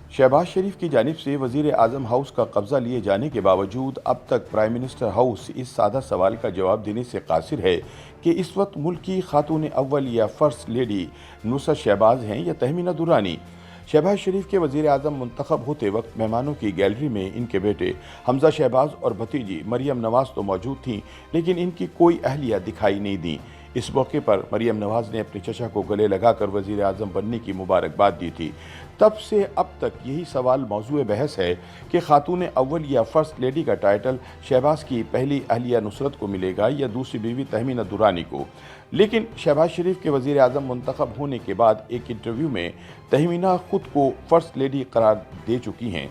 शहबाज शरीफ की जानिब से वज़ीर आज़म हाउस का कब्ज़ा लिए जाने के बावजूद अब तक प्राइम मिनिस्टर हाउस इस सादा सवाल का जवाब देने से कासिर है कि इस वक्त मुल्क की खातून अव्वल या फ़र्स्ट लेडी नुसरत शहबाज हैं या तहमीना दुरानी। शहबाज शरीफ के वज़ीर आज़म मुंतखब होते वक्त मेहमानों की गैलरी में इनके बेटे हमजा शहबाज और भतीजी मरियम नवाज़ तो मौजूद थीं, लेकिन इनकी कोई अहलिया दिखाई नहीं दी। इस मौके पर मरियम नवाज़ ने अपने चचा को गले लगाकर वज़ीर आज़म बनने की मुबारकबाद दी थी। तब से अब तक यही सवाल मौजूए बहस है कि खातून अव्वल या फ़र्स्ट लेडी का टाइटल शहबाज की पहली अहलिया नुसरत को मिलेगा या दूसरी बीवी तहमीना दुरानी को। लेकिन शहबाज शरीफ के वज़ीर आज़म मुंतखब होने के बाद एक इंटरव्यू में तहमीना खुद को फ़र्स्ट लेडी करार दे चुकी हैं।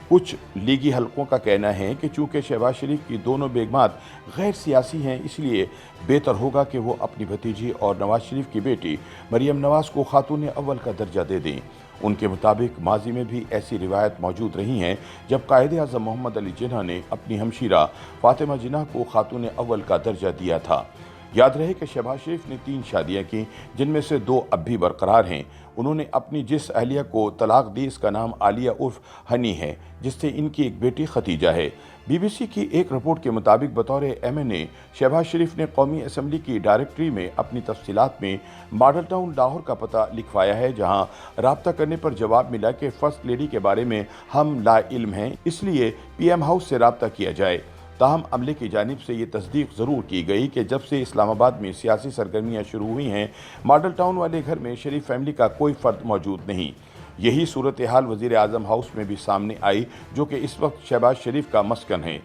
कुछ लीगी हलकों का कहना है कि चूँकि शहबाज शरीफ की दोनों बेगमात गैर सियासी हैं, इसलिए बेहतर होगा कि वो अपनी भतीजी और नवाज शरीफ की बेटी मरियम नवाज़ को खातून अव्वल का दर्जा दे दें। उनके मुताबिक माजी में भी ऐसी रिवायत मौजूद रही हैं जब कायदे आज़म मोहम्मद अली जिन्ना ने अपनी हमशीरा फातिमा जिन्ना को खातून अव्वल का दर्जा दिया था। याद रहे कि शहबाज शरीफ ने 3 शादियां की, जिनमें से 2 अब भी बरकरार हैं। उन्होंने अपनी जिस अहलिया को तलाक दी, इसका नाम आलिया उर्फ हनी है, जिससे इनकी एक बेटी खतीजा है। BBC की एक रिपोर्ट के मुताबिक बतौर MNA शहबाज शरीफ ने कौमी असम्बली की डायरेक्टरी में अपनी तफसीलात में मॉडल टाउन लाहौर का पता लिखवाया है, जहां राब्ता करने पर जवाब मिला कि फ़र्स्ट लेडी के बारे में हम ला इल्म हैं, इसलिए PM हाउस से राब्ता किया जाए। ताहम अमले की जानिब से ये तस्दीक ज़रूर की गई कि जब से इस्लामाबाद में सियासी सरगर्मियाँ शुरू हुई हैं, मॉडल टाउन वाले घर में शरीफ फैमिली का कोई फ़र्द मौजूद नहीं। यही सूरत हाल वज़ीर आज़म हाउस में भी सामने आई, जो कि इस वक्त शहबाज शरीफ का मस्कन है।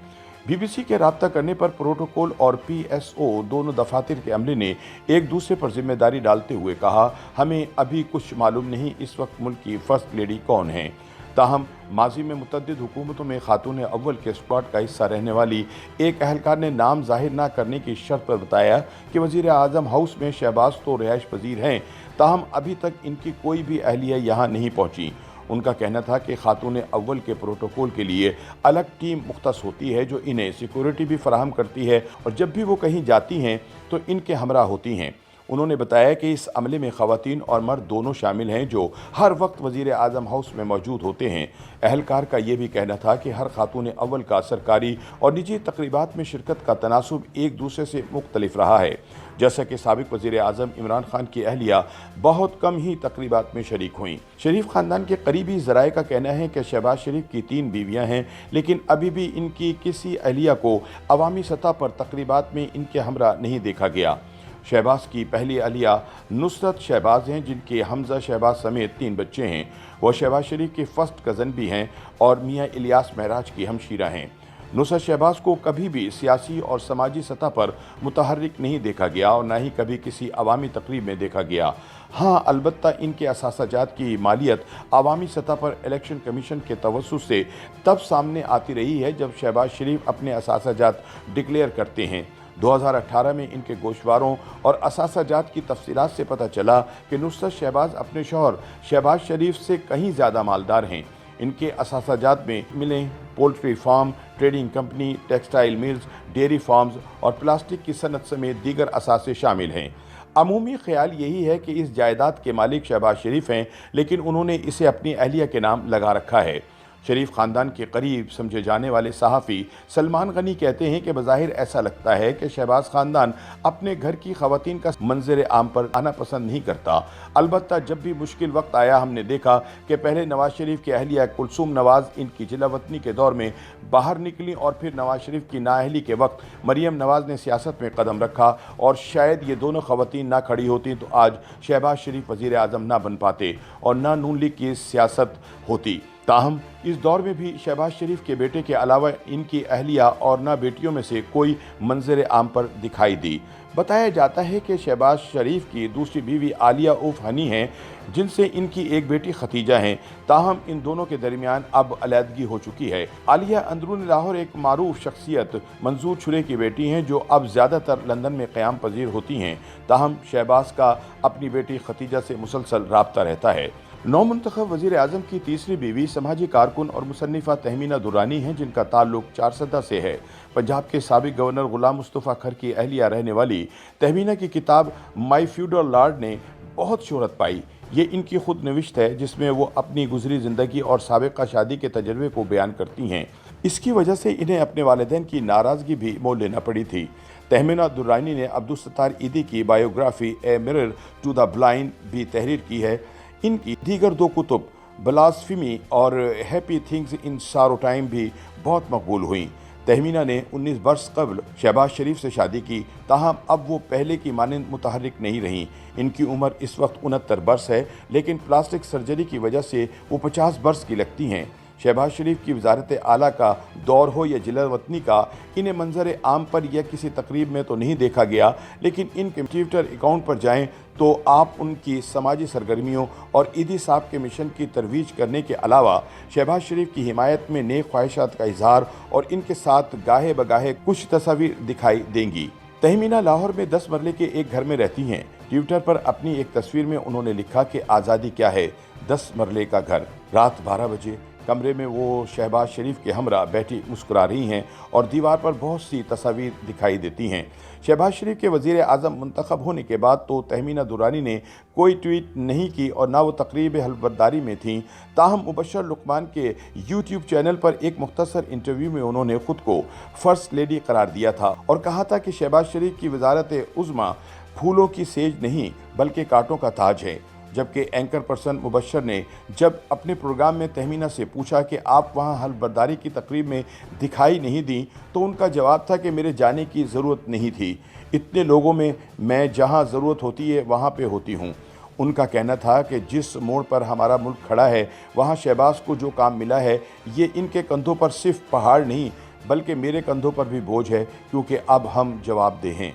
BBC के राब्ता करने पर प्रोटोकॉल और PSO दोनों दफातर के अमले ने एक दूसरे पर जिम्मेदारी डालते हुए कहा, हमें अभी कुछ मालूम नहीं इस वक्त मुल्क की फ़र्स्ट लेडी कौन है। ताहम माजी में मुतअद्दिद हुकूमतों में खातून अव्वल के स्क्वाड का हिस्सा रहने वाली एक अहलकार ने नाम जाहिर न करने की शर्त पर बताया कि वज़ीर आज़म हाउस में शहबाज तो रिहाइश पजीर हैं, ताहम अभी तक इनकी कोई भी अहलिया यहाँ नहीं पहुँची। उनका कहना था कि खातून अव्वल के प्रोटोकॉल के लिए अलग टीम मुख्तस होती है जो इन्हें सिक्योरिटी भी फराहम करती है और जब भी वो कहीं जाती हैं तो इनके हमरा होती हैं। उन्होंने बताया कि इस अमले में ख़वातीन और मर्द दोनों शामिल हैं जो हर वक्त वज़ीर आज़म हाउस में मौजूद होते हैं। अहलकार का ये भी कहना था कि हर खातून अव्वल का सरकारी और निजी तकरीबात में शिरकत का तनासुब एक दूसरे से मुख्तलिफ रहा है। जैसा कि साबिक वज़ीर आज़म इमरान खान की अहलिया बहुत कम ही तकरीबात में शरीक हुईं। शरीफ ख़ानदान के करीबी ज़राए का कहना है कि शहबाज शरीफ की 3 बीवियाँ हैं, लेकिन अभी भी इनकी किसी अहलिया को अवामी सतह पर तकरीबात में इनके हमरा नहीं देखा गया। शहबाज की पहली अहलिया नुसरत शहबाज हैं, जिनके हमजा शहबाज समेत 3 बच्चे हैं। वह शहबाज शरीफ के फ़र्स्ट कज़न भी हैं और मियाँ इलियास महराज की हमशीरा हैं। नुसरत शहबाज को कभी भी सियासी और समाजी सतह पर मुतहर्रिक नहीं देखा गया और न ही कभी किसी अवामी तकरीब में देखा गया। हाँ, अलबत्ता इनके असासाजात की मालियत अवामी सतह पर इलेक्शन कमीशन के तवस्सुत से तब सामने आती रही है जब शहबाज शरीफ अपने असासाजात डिक्लेयर करते हैं। 2018 में इनके गोशवारों और असासाजात की तफसीलात से पता चला कि नुसरत शहबाज अपने शौहर शहबाज शरीफ से कहीं ज़्यादा मालदार हैं। इनके असासाजात में मिलें, poultry farm, trading company, textile mills, dairy farms और प्लास्टिक की सनत समेत दीगर असासे शामिल हैं। अमूमी ख्याल यही है कि इस जायदाद के मालिक शहबाज शरीफ हैं, लेकिन उन्होंने इसे अपनी अहलिया के नाम लगा रखा है। शरीफ ख़ानदान के करीब समझे जाने वाले सहाफ़ी सलमान गनी कहते हैं कि बज़ाहिर ऐसा लगता है कि शहबाज ख़ानदान अपने घर की ख़वातीन का मंजर आम पर आना पसंद नहीं करता। अलबत्ता जब भी मुश्किल वक्त आया, हमने देखा कि पहले नवाज शरीफ की अहलिया कुलसूम नवाज़ इनकी जिलावतनी के दौर में बाहर निकली और फिर नवाज शरीफ की नाअहली के वक्त मरियम नवाज़ ने सियासत में कदम रखा और शायद ये दोनों ख़वातीन ना खड़ी होती तो आज शहबाज शरीफ वज़ीर आज़म ना बन पाते और ना नून लीग की सियासत होती। ताहम इस दौर में भी शहबाज शरीफ के बेटे के अलावा इनकी अहलिया और ना बेटियों में से कोई मंजर आम पर दिखाई दी। बताया जाता है कि शहबाज शरीफ की दूसरी बीवी आलिया उर्फ हनी हैं, जिनसे इनकी एक बेटी खतीजा हैं। ताहम इन दोनों के दरमियान अब अलहदगी हो चुकी है। आलिया अंदरून लाहौर एक मारूफ शख्सियत मंजूर छुरे की बेटी हैं, जो अब ज़्यादातर लंदन में क़याम पजीर होती हैं। ताहम शहबाज का अपनी बेटी खतीजा से मुसलसल राब्ता रहता है। नौमुंतखब वज़ीर आज़म की तीसरी बीवी समाजी कारकुन और मुसन्निफ़ा तहमीना दुरानी हैं, जिनका ताल्लुक 4 सदा से है। पंजाब के साबिक गवर्नर गुलाम मुस्तफ़ा खर की अहलिया रहने वाली तहमीना की किताब माई फ्यूडल लॉर्ड ने बहुत शोहरत पाई। یہ ان کی خود نوشت ہے جس میں وہ اپنی گزری زندگی اور سابقہ شادی کے تجربے کو بیان کرتی ہیں۔ اس کی وجہ سے انہیں اپنے والدین کی ناراضگی بھی مول لینا پڑی تھی۔ تہمینہ درانی نے عبدالستار ایدھی کی biography a mirror to the blind بھی تحریر کی ہے۔ ان کی دیگر 2 کتب بلاسفیمی اور ہیپی تھنگز ان سارو ٹائم بھی بہت مقبول ہوئیں۔ تہمینہ نے 19 برس قبل شہباز شریف سے شادی کی، تاہم اب وہ پہلے کی مانند متحرک نہیں رہیں۔ ان کی عمر اس وقت 69 برس ہے، لیکن پلاسٹک سرجری کی وجہ سے وہ 50 برس کی لگتی ہیں۔ شہباز شریف کی وزارت اعلیٰ کا دور ہو یا جلا وطنی کا، انہیں منظر عام پر یا کسی تقریب میں تو نہیں دیکھا گیا، لیکن ان کے ٹویٹر اکاؤنٹ پر جائیں تو آپ ان کی سماجی سرگرمیوں اور ایدھی صاحب کے مشن کی ترویج کرنے کے علاوہ شہباز شریف کی حمایت میں نیک خواہشات کا اظہار اور ان کے ساتھ گاہے بگاہے کچھ تصاویر دکھائی دیں گی۔ تہمینہ لاہور میں 10 مرلے کے ایک گھر میں رہتی ہیں۔ ٹویٹر پر اپنی ایک تصویر میں انہوں نے لکھا کہ آزادی کیا ہے، 10 مرلے کا گھر۔ رات 12 بجے کمرے میں وہ شہباز شریف کے ہمراہ بیٹھی مسکرا رہی ہیں اور دیوار پر بہت سی تصاویر دکھائی دیتی ہیں۔ شہباز شریف کے وزیر اعظم منتخب ہونے کے بعد تو تہمینہ درانی نے کوئی ٹویٹ نہیں کی اور نہ وہ تقریب حلف برداری میں تھیں، تاہم مبشر لقمان کے یوٹیوب چینل پر ایک مختصر انٹرویو میں انہوں نے خود کو فرسٹ لیڈی قرار دیا تھا اور کہا تھا کہ شہباز شریف کی وزارت عظمیٰ پھولوں کی سیج نہیں بلکہ کانٹوں کا تاج ہے۔ جبکہ اینکر پرسن مبشر نے جب اپنے پروگرام میں تہمینہ سے پوچھا کہ آپ وہاں حلف برداری کی تقریب میں دکھائی نہیں دیں تو ان کا جواب تھا کہ میرے جانے کی ضرورت نہیں تھی، اتنے لوگوں میں جہاں ضرورت ہوتی ہے وہاں پہ ہوتی ہوں۔ ان کا کہنا تھا کہ جس موڑ پر ہمارا ملک کھڑا ہے وہاں شہباز کو جو کام ملا ہے یہ ان کے کندھوں پر صرف پہاڑ نہیں بلکہ میرے کندھوں پر بھی بوجھ ہے، کیونکہ اب ہم جواب دہ ہیں۔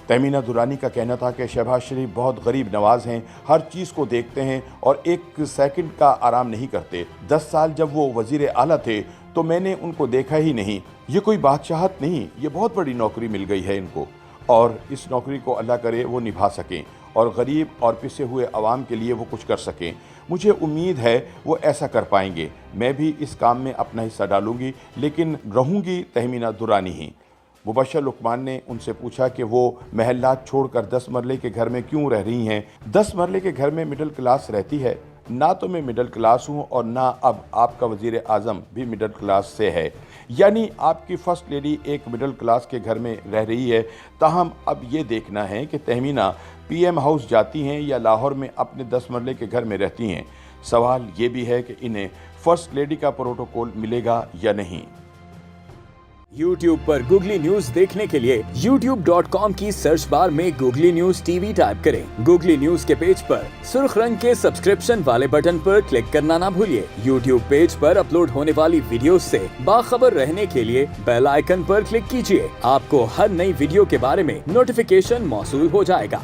تہمینہ درانی کا کہنا تھا کہ شہباز شریف بہت غریب نواز ہیں، ہر چیز کو دیکھتے ہیں اور ایک سیکنڈ کا آرام نہیں کرتے۔ 10 سال جب وہ وزیر اعلیٰ تھے تو میں نے ان کو دیکھا ہی نہیں۔ یہ کوئی بادشاہت نہیں، یہ بہت بڑی نوکری مل گئی ہے ان کو، اور اس نوکری کو اللہ کرے وہ نبھا سکیں اور غریب اور پسے ہوئے عوام کے لیے وہ کچھ کر سکیں۔ مجھے امید ہے وہ ایسا کر پائیں گے۔ میں بھی اس کام میں اپنا حصہ ڈالوں گی، لیکن رہوں گی تہمینہ درانی ہی۔ مبشر لقمان نے ان سے پوچھا کہ وہ محلات چھوڑ کر 10 مرلے کے گھر میں کیوں رہ رہی ہیں۔ 10 مرلے کے گھر میں مڈل کلاس رہتی ہے، نہ تو میں مڈل کلاس ہوں اور نہ اب آپ کا وزیر اعظم بھی مڈل کلاس سے ہے، یعنی آپ کی فرسٹ لیڈی ایک مڈل کلاس کے گھر میں رہ رہی ہے۔ تاہم اب یہ دیکھنا ہے کہ تہمینہ پی ایم ہاؤس جاتی ہیں یا لاہور میں اپنے 10 مرلے کے گھر میں رہتی ہیں۔ سوال یہ بھی ہے کہ انہیں فرسٹ لیڈی کا پروٹوکول ملے گا یا نہیں۔ یوٹیوب پر گوگلی نیوز دیکھنے کے لیے youtube.com کی سرچ بار میں googly news T V type کریں۔ گوگلی نیوز کے پیج پر سرخ رنگ کے سبسکرپشن والے بٹن پر کلک کرنا نہ بھولیے۔ یوٹیوب پیج پر اپلوڈ ہونے والی ویڈیوز سے باخبر رہنے کے لیے بیل آئیکن پر کلک کیجیے۔ آپ کو ہر نئی ویڈیو کے بارے میں نوٹیفیکیشن موصول ہو جائے گا۔